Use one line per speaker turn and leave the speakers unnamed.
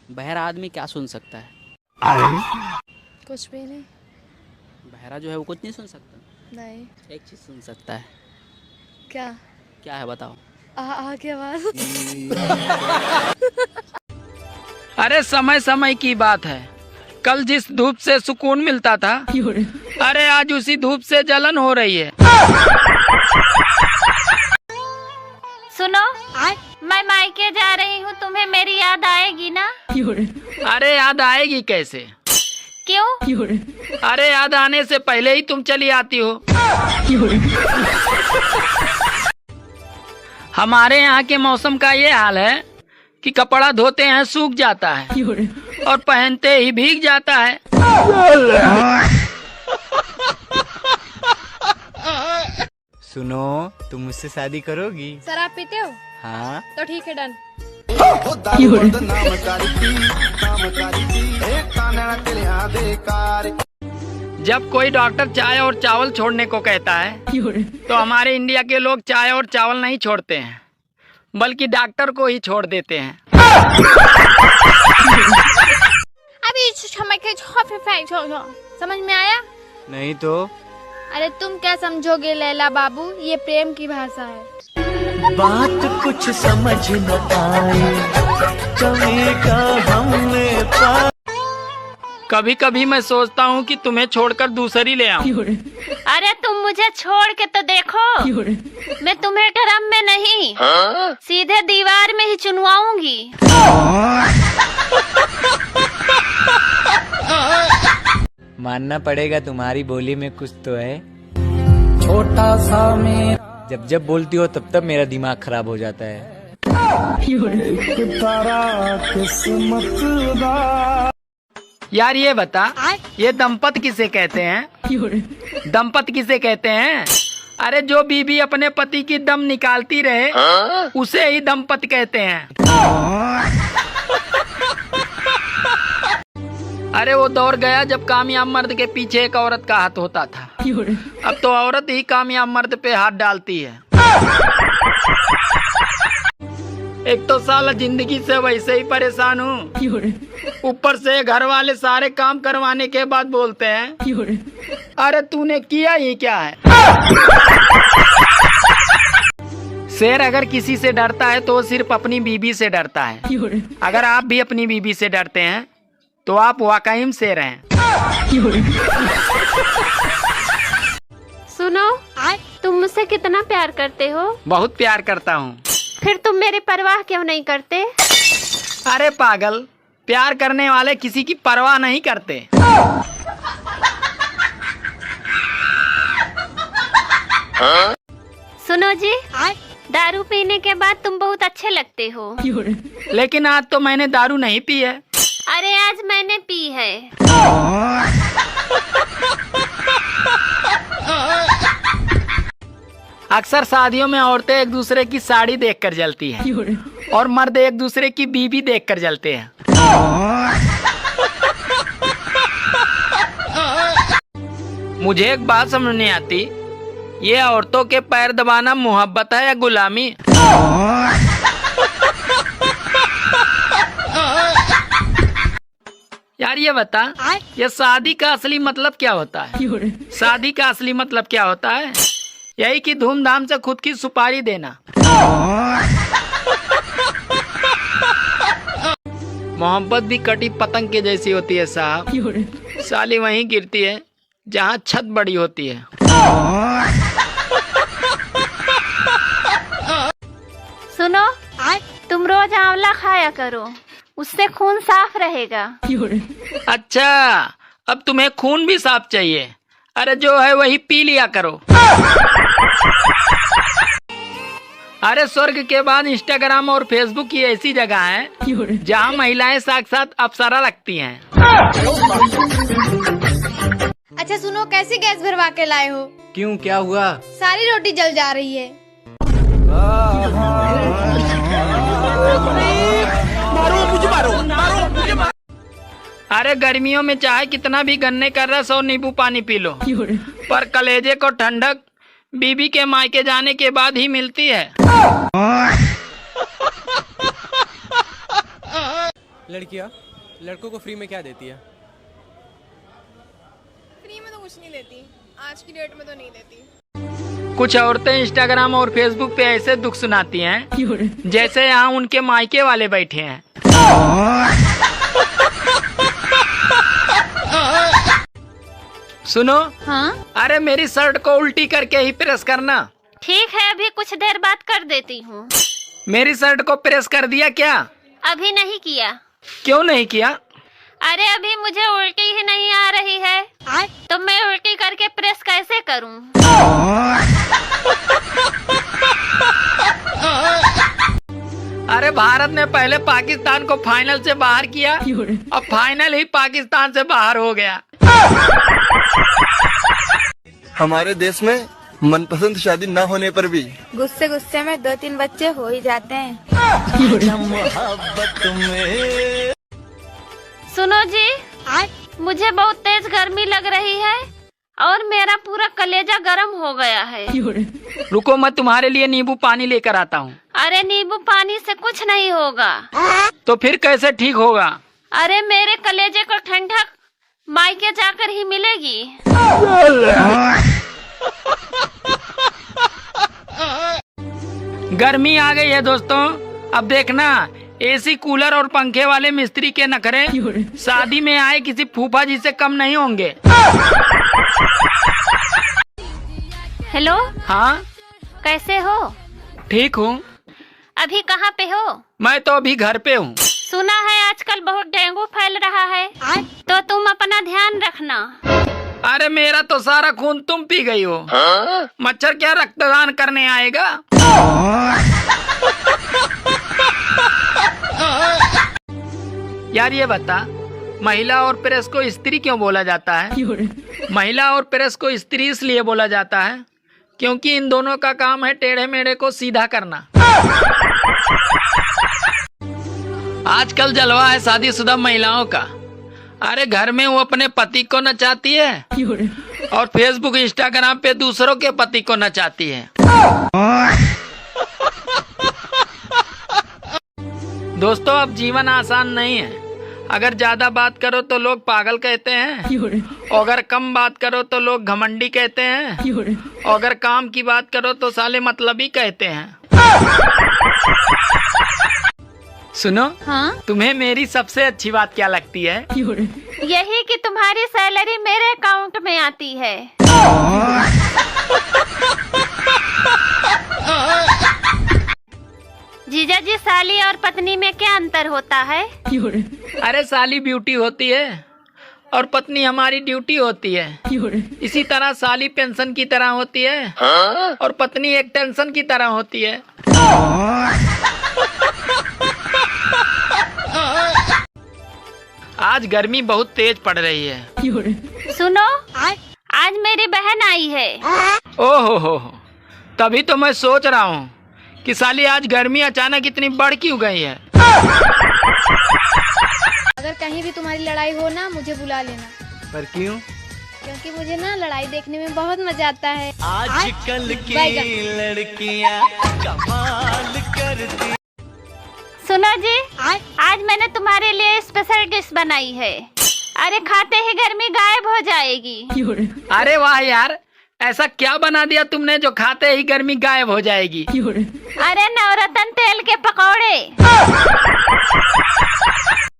बहरा आदमी क्या सुन सकता है?
कुछ भी नहीं।
बहरा जो है वो कुछ नहीं सुन सकता।
नहीं।
एक चीज सुन सकता है।
क्या?
क्या है बताओ?
की आवाज।
अरे समय समय की बात है। कल जिस धूप से सुकून मिलता था, अरे आज उसी धूप से जलन हो रही है।
सुनो, मैं मायके जा रही हूँ, तुम्हें मेरी याद आएगी ना?
अरे याद आएगी कैसे?
क्यों?
अरे याद आने से पहले ही तुम चली आती हो। हमारे यहाँ के मौसम का ये हाल है कि कपड़ा धोते हैं सूख जाता है और पहनते ही भीग जाता है।
सुनो, तुम मुझसे शादी करोगी?
शराब पीते हो?
हाँ।
तो ठीक है, डन।
जब कोई डॉक्टर चाय और चावल छोड़ने को कहता है तो हमारे इंडिया के लोग चाय और चावल नहीं छोड़ते हैं, बल्कि डॉक्टर को ही छोड़ देते हैं।
अभी समझ में आया?
नहीं तो।
अरे तुम क्या समझोगे लैला बाबू, ये प्रेम की भाषा है।
बात कुछ समझ न आए, कभी का हमने पा।
कभी कभी मैं सोचता हूँ कि तुम्हें छोड़कर दूसरी ले आऊं।
अरे तुम मुझे छोड़ के तो देखो, मैं तुम्हें ड्रम में नहीं, सीधे दीवार में ही चुनवाऊंगी।
मानना पड़ेगा, तुम्हारी बोली में कुछ तो है।
छोटा सा में
जब जब बोलती हो तब तब मेरा दिमाग खराब हो जाता है।
यार ये बता, ये दंपत किसे कहते हैं? दंपत किसे कहते हैं? अरे जो बीबी अपने पति की दम निकालती रहे उसे ही दंपत कहते हैं। अरे वो दौर गया जब कामयाब मर्द के पीछे एक औरत का हाथ होता था। अब तो औरत ही कामयाब मर्द पे हाथ डालती है। एक तो साला जिंदगी से वैसे ही परेशान हूँ, ऊपर से घर वाले सारे काम करवाने के बाद बोलते हैं अरे तूने किया ही क्या है। शेर अगर किसी से डरता है तो वो सिर्फ अपनी बीबी से डरता है। अगर आप भी अपनी बीबी से डरते हैं तो आप वाकई में शेर हैं।
सुनो, तुम मुझसे कितना प्यार करते हो?
बहुत प्यार करता हूँ।
फिर तुम मेरी परवाह क्यों नहीं करते?
अरे पागल, प्यार करने वाले किसी की परवाह नहीं करते।
सुनो जी, दारू पीने के बाद तुम बहुत अच्छे लगते हो।
लेकिन आज तो मैंने दारू नहीं पी है।
अरे आज मैंने पी है।
अक्सर शादियों में औरतें एक दूसरे की साड़ी देखकर जलती हैं और मर्द एक दूसरे की बीबी देखकर जलते हैं। मुझे एक बात समझ नहीं आती, ये औरतों के पैर दबाना मोहब्बत है या गुलामी? यार ये बता, ये शादी का असली मतलब क्या होता है? शादी का असली मतलब क्या होता है? यही कि धूमधाम से खुद की सुपारी देना। मोहब्बत भी कटी पतंग के जैसी होती है साहब, साली वहीं गिरती है जहाँ छत बड़ी होती है।
सुनो, तुम रोज आंवला खाया करो, उससे खून साफ रहेगा।
अच्छा, अब तुम्हें खून भी साफ चाहिए? अरे जो है वही पी लिया करो। अरे स्वर्ग के बाद इंस्टाग्राम और फेसबुक की ऐसी जगह है जहाँ महिलाएं साक्षात अप्सरा लगती हैं।
अच्छा सुनो, कैसे गैस भरवा के लाए हो?
क्यों, क्या हुआ?
सारी रोटी जल जा रही है।
अरे गर्मियों में चाहे कितना भी गन्ने का रस और नींबू पानी पी लो, पर कलेजे को ठंडक बीबी के मायके जाने के बाद ही मिलती है।
लड़कियाँ लड़कों को फ्री में क्या देती है?
फ्री में तो कुछ नहीं देती, आज की डेट में तो नहीं देती।
कुछ औरतें इंस्टाग्राम और फेसबुक पे ऐसे दुख सुनाती हैं जैसे यहाँ उनके मायके वाले बैठे हैं। सुनो,
हाँ
अरे मेरी शर्ट को उल्टी करके ही प्रेस करना।
ठीक है, अभी कुछ देर बाद कर देती हूँ।
मेरी शर्ट को प्रेस कर दिया क्या?
अभी नहीं किया।
क्यों नहीं किया?
अरे अभी मुझे उल्टी ही नहीं आ रही है, तो मैं उल्टी करके प्रेस कैसे करूँ?
अरे भारत ने पहले पाकिस्तान को फाइनल से बाहर किया, अब फाइनल ही पाकिस्तान से बाहर हो गया।
हमारे देश में मनपसंद शादी न होने पर भी
गुस्से गुस्से में 2-3 बच्चे हो ही जाते हैं।
मोहब्बत में
सुनो जी, मुझे बहुत तेज गर्मी लग रही है और मेरा पूरा कलेजा गर्म हो गया है।
रुको, मैं तुम्हारे लिए नींबू पानी लेकर आता हूँ।
अरे नींबू पानी से कुछ नहीं होगा।
तो फिर कैसे ठीक होगा?
अरे मेरे कलेजे को ठंडक मायके जाकर ही मिलेगी।
गर्मी आ गई है दोस्तों, अब देखना एसी कूलर और पंखे वाले मिस्त्री के नखरे शादी में आए किसी फूफा जी से कम नहीं होंगे।
हेलो,
हाँ
कैसे हो?
ठीक हूँ।
अभी कहाँ पे हो?
मैं तो अभी घर पे हूँ।
सुना है आजकल बहुत डेंगू फैल रहा है, तो तुम अपना ध्यान रखना।
अरे मेरा तो सारा खून तुम पी गई हो। मच्छर क्या रक्तदान करने आएगा? यार ये बता, महिला और प्रेस को स्त्री क्यों बोला जाता है? महिला और प्रेस को स्त्री इसलिए बोला जाता है क्योंकि इन दोनों का काम है टेढ़े मेढ़े को सीधा करना। आजकल जलवा है शादीशुदा महिलाओं का। अरे घर में वो अपने पति को नचाती है और फेसबुक इंस्टाग्राम पे दूसरों के पति को नचाती है। दोस्तों, अब जीवन आसान नहीं है। अगर ज्यादा बात करो तो लोग पागल कहते हैं, और अगर कम बात करो तो लोग घमंडी कहते हैं, और अगर काम की बात करो तो साले मतलबी कहते हैं। सुनो,
हाँ?
तुम्हें मेरी सबसे अच्छी बात क्या लगती है?
यही कि तुम्हारी सैलरी मेरे अकाउंट में आती है। जीजा जी, साली और पत्नी में क्या अंतर होता है?
अरे साली ब्यूटी होती है और पत्नी हमारी ड्यूटी होती है। इसी तरह साली पेंशन की तरह होती है और पत्नी एक टेंशन की तरह होती है। आज गर्मी बहुत तेज पड़ रही है।
सुनो, आज मेरी बहन आई है।
ओहो हो, तभी तो मैं सोच रहा हूँ कि साली आज गर्मी अचानक इतनी बढ़ क्यों गई है।
अगर कहीं भी तुम्हारी लड़ाई हो ना, मुझे बुला लेना।
पर क्यों?
क्योंकि मुझे ना लड़ाई देखने में बहुत मजा आता है।
आजकल की लड़कियां कमाल करती।
सुनो जी, आज मैंने तुम्हारे लिए स्पेशल डिश बनाई है। अरे खाते ही गर्मी गायब हो जाएगी।
अरे वाह यार, ऐसा क्या बना दिया तुमने जो खाते ही गर्मी गायब हो जाएगी?
अरे नवरत्न तेल के पकौड़े।